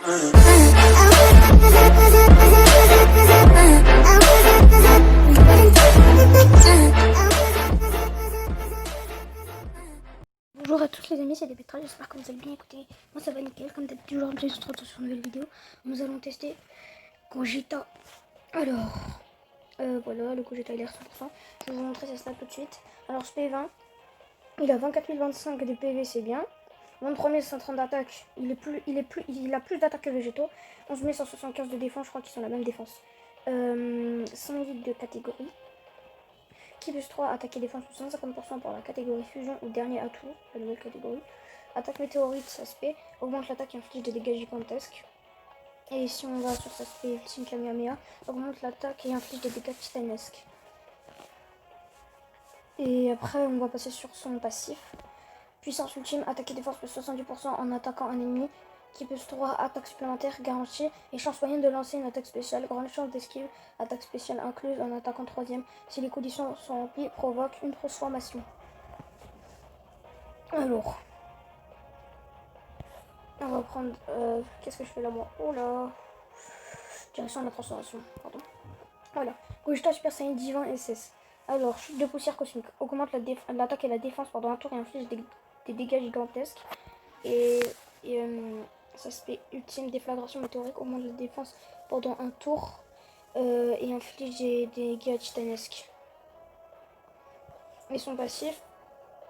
Bonjour à tous les amis, c'est Dépetra, j'espère que vous allez bien. Écoutez, moi ça va nickel, comme d'habitude aujourd'hui on se retrouve sur une nouvelle vidéo. Nous allons tester Gogeta. Alors, voilà, le Gogeta il est à 100%. Je vais vous montrer sa stat tout de suite. Alors ce P20, il a 24 025 de PV, c'est bien. 23 130 d'attaque, il a plus d'attaque que Végétaux. 11 175 de défense, je crois qu'ils sont la même défense. 108 de catégorie. Qui plus 3, attaque et défense plus 150% pour la catégorie fusion ou dernier atout, la nouvelle catégorie. Attaque météorite, ça se fait. Augmente l'attaque et inflige des dégâts gigantesques. Et si on va sur ça se fait ultime Kamehameha, augmente l'attaque et inflige des dégâts titanesques. Et après on va passer sur son passif. Puissance ultime, attaque et défense plus 70% en attaquant un ennemi. Qui plus 3, attaque supplémentaire garantie et chance moyenne de lancer une attaque spéciale. Grande chance d'esquive, attaque spéciale incluse en attaquant 3ème. Si les conditions sont remplies, provoque une transformation. Alors, on va prendre... qu'est-ce que je fais là moi? Oh là, direction de la transformation, pardon. Voilà, Gogeta Super Saiyan Divin SS. Alors, chute de poussière cosmique. Augmente l'attaque et la défense pendant un tour et inflige des dégâts gigantesques. Et ça se fait ultime déflagration météorique, augmente la défense pendant un tour et inflige des dégâts titanesques. Et son passif,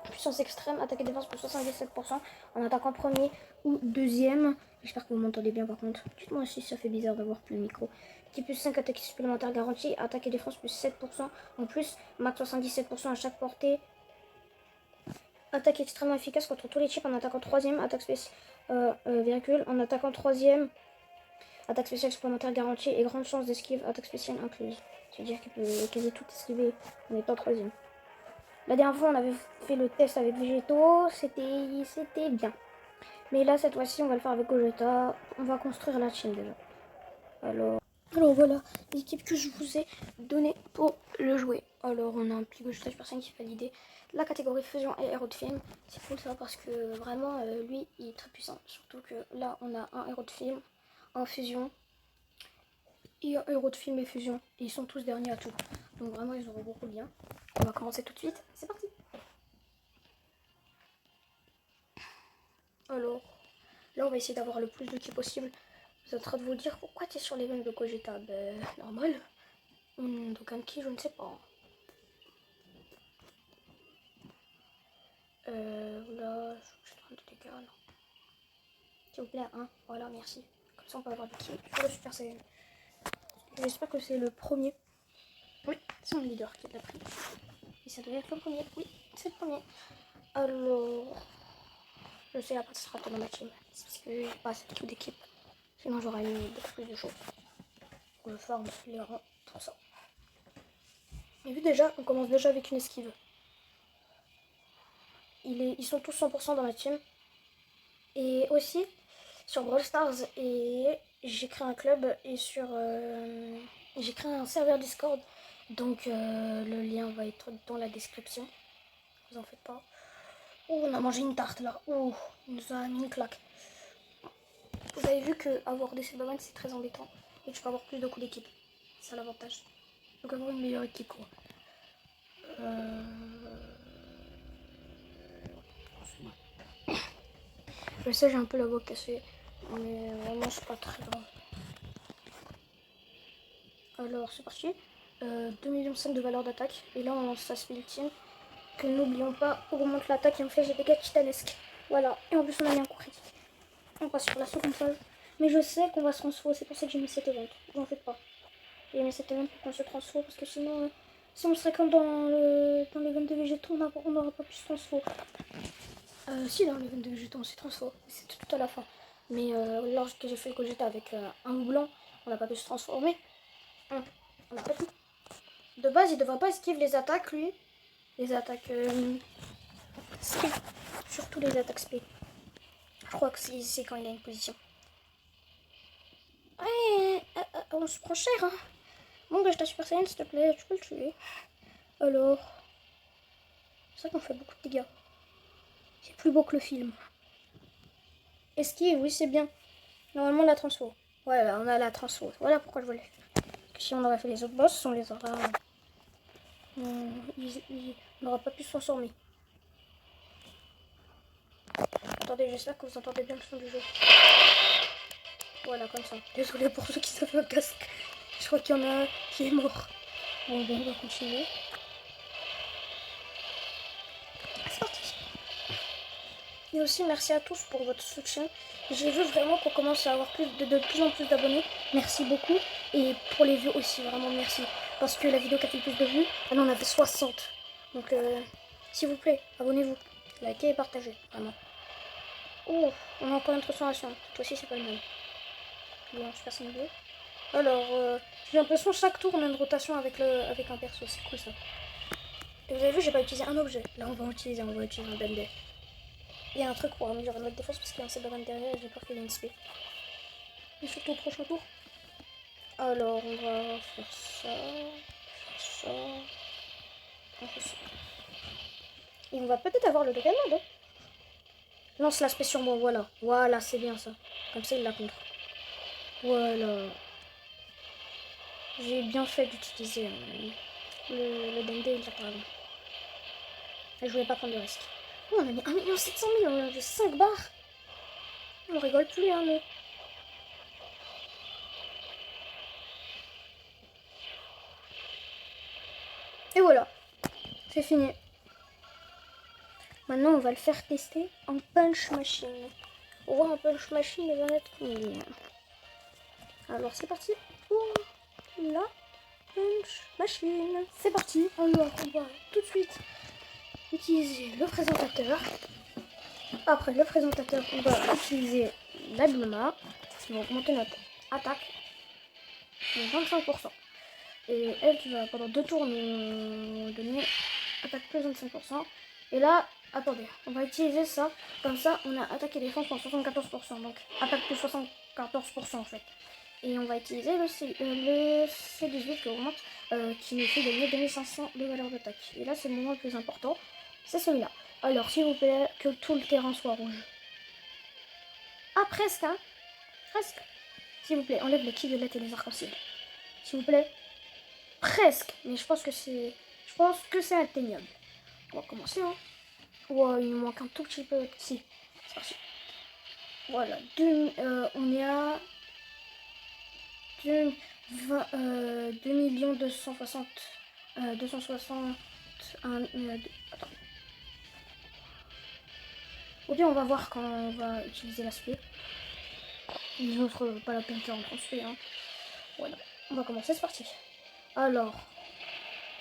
puissance extrême, attaque et défense pour 77% en attaquant premier ou deuxième. J'espère que vous m'entendez bien par contre. Dites-moi si ça fait bizarre d'avoir plus le micro. Qui plus 5 attaques supplémentaires garanties, attaque et défense plus 7% en plus, max 77% à chaque portée. Attaque extrêmement efficace contre tous les types en attaquant 3ème, attaque spéciale, en attaquant 3ème, attaque spéciale supplémentaire garantie et grande chance d'esquive, attaque spéciale incluse. C'est-à-dire qu'il peut quasi tout esquiver en étant 3ème. La dernière fois on avait fait le test avec Végétaux, c'était bien. Mais là cette fois-ci on va le faire avec Gogeta, on va construire la team déjà. Alors voilà l'équipe que je vous ai donnée pour le jouer. Alors on a un petit Gogeta Super Saiyan qui est validé. La catégorie fusion et héros de film, c'est cool ça parce que vraiment lui il est très puissant. Surtout que là on a un héros de film, un fusion et un héros de film et fusion. Et ils sont tous derniers à tout. Donc vraiment ils auront beaucoup de liens. On va commencer tout de suite, c'est parti. Alors là on va essayer d'avoir le plus de ki possible. Vous êtes en train de vous dire pourquoi tu es sur l'event de Gogeta? Ben normal. Donc un ki je ne sais pas. Là, je vais prendre des dégâts, non. S'il vous plaît, hein. Voilà, merci. Comme ça, on peut avoir des kills pour le Super Saiyan. J'espère que c'est le premier. Oui, c'est mon leader qui l'a pris. Et ça doit être le premier. Oui, c'est le premier. Alors, je sais, il n'y a pas de strat dans ma team. C'est parce que j'ai pas assez de kills d'équipe. Sinon, j'aurais mis beaucoup plus de choses. Pour le farm, les rangs, tout ça. Et vu déjà, on commence déjà avec une esquive. Ils sont tous 100% dans ma team. Et aussi, sur Brawl Stars, et j'ai créé un club et j'ai créé un serveur Discord. Donc le lien va être dans la description. Vous en faites pas. Oh, on a mangé une tarte là. Oh, il nous a mis une claque. Vous avez vu que avoir des Silverman c'est très embêtant. Et tu peux avoir plus de coups d'équipe. C'est ça l'avantage. Donc avoir une meilleure équipe quoi. Je sais, j'ai un peu la voix cassée. Mais vraiment c'est pas très grave. Alors c'est parti. 2,5 millions de valeur d'attaque. Et là on lance sa spell ultime. Que n'oublions pas, augmente l'attaque et inflige des dégâts titanesques. Voilà. Et en plus on a mis un coup critique. On passe sur la seconde phase. Mais je sais qu'on va se transfo. C'est pour ça que j'ai mis cet event. Vous en faites pas. J'ai mis cet event pour qu'on se transfo. Parce que sinon, si on serait comme dans l'event de végétaux, on n'aura pas pu se transfo. Si, dans l'event de végétaux, on s'est transfo. C'est tout à la fin. Mais lorsque j'ai fait le Gogeta avec un loup blanc, on n'a pas pu se transformer. On n'a pas pu. De base, il devrait pas esquiver les attaques, lui. Les attaques SP. Surtout les attaques SP. Je crois que c'est quand il a une position. Ouais, on se prend cher, hein. Bon, bah, je t'assure Super Saiyan, s'il te plaît, tu peux le tuer. Alors. C'est vrai qu'on fait beaucoup de dégâts. C'est plus beau que le film. Esquive, oui, c'est bien. Normalement, la transfo. Voilà, on a la transfo. Voilà pourquoi je voulais. Parce que si on aurait fait les autres boss, on les aura... on n'aura pas pu se transformer. Attendez, j'espère que vous entendez bien le son du jeu. Voilà, comme ça. Désolé pour ceux qui savent le casque. Je crois qu'il y en a un qui est mort. Bon, on va continuer. C'est parti. Et aussi, merci à tous pour votre soutien. J'ai vu vraiment qu'on commence à avoir de plus en plus d'abonnés. Merci beaucoup. Et pour les vues aussi, vraiment merci. Parce que la vidéo qui a fait le plus de vues, elle en avait 60. Donc, s'il vous plaît, abonnez-vous. Likez et partagez, vraiment. Oh, on a encore une transformation. Toi aussi, c'est pas le même. Bon, Super Saiyan 2. Alors, j'ai l'impression que chaque tour, on a une rotation avec un perso. C'est cool ça. Et vous avez vu, j'ai pas utilisé un objet. Là, on va utiliser un Bendé. Il y a un truc pour améliorer notre défense parce qu'il y a un Sebaran derrière et j'ai peur qu'il y ait une spé. Et surtout au prochain tour. Alors, on va faire ça. Ça. On fait ça. Et on va peut-être avoir le deuxième mode. Lance l'aspect sur moi, voilà. Voilà, c'est bien ça. Comme ça, il la contre. Voilà. J'ai bien fait d'utiliser le Dendé, il a pas raison. Je voulais pas prendre de risque. Oh, on a mis 1 700 000, on a de 5 barres. On rigole plus, hein, mais... Et voilà. C'est fini. Maintenant, on va le faire tester en punch machine. On voit en punch machine, il va mettre combien. Alors, c'est parti pour la punch machine. C'est parti. Alors, on va tout de suite utiliser le présentateur. Après le présentateur, on va utiliser l'habillement qui va augmenter notre attaque de 25%. Et elle qui va pendant 2 tours nous donner attaque plus 25%. Et là, attendez, on va utiliser ça. Comme ça, on a attaque et défense pour 74%. Donc attaque plus 74% en fait. Et on va utiliser le C18 qui augmente, qui nous fait gagner 2500 de valeur d'attaque. Et là, c'est le moment le plus important. C'est celui-là. Alors, s'il vous plaît, que tout le terrain soit rouge. Ah, presque, hein. Presque. S'il vous plaît, enlève les qui violettes et les arcs-en-ciel. S'il vous plaît. Presque. Mais je pense que c'est atteignable. On va commencer, hein. Ouais, il nous manque un tout petit peu. Si, c'est parti. Voilà. On est à 2 260 attends. Ou bien on va voir quand on va utiliser l'aspect. Les autres, pas la peine de faire en transfert, hein. Voilà. On va commencer, c'est parti. Alors,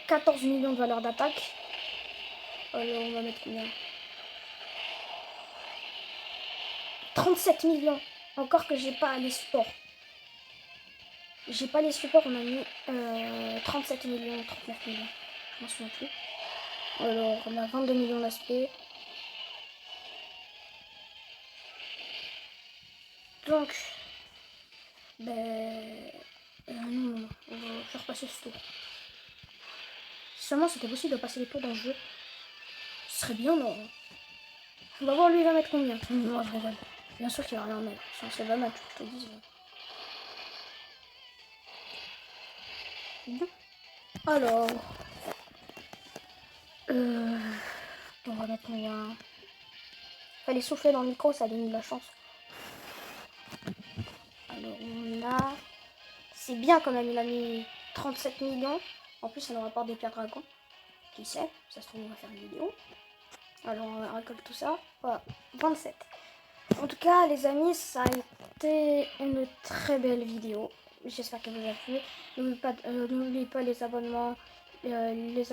14 millions de valeur d'attaque. Alors, on va mettre combien? 37 millions. Encore que j'ai pas les supports. J'ai pas les supports, on a mis 37 millions, 39 millions. Je m'en souviens plus. Alors, on a 22 millions d'aspect. Donc, non, on va faire passer ce tour. Si seulement c'était possible de passer les tours dans le jeu, ce serait bien, non? On va voir lui, il va mettre combien. Non, je rigole. Bien sûr qu'il va rien mettre. Ça va mettre, je te dis. Bien. Alors, on va mettre combien? Fallait souffler dans le micro, ça donne de la chance. Alors, on a... C'est bien quand même, il a mis 37 millions. En plus, ça nous rapporte des pierres dragons. Qui sait? Ça se trouve, on va faire une vidéo. Alors, on récolte tout ça. Voilà, 27. En tout cas, les amis, ça a été une très belle vidéo. J'espère qu'elle vous a plu. N'oubliez pas les abonnements, les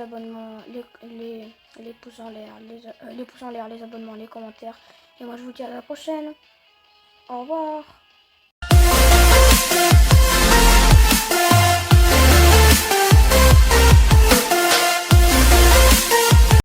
pouces en l'air, les abonnements, les commentaires. Et moi, je vous dis à la prochaine. Au revoir.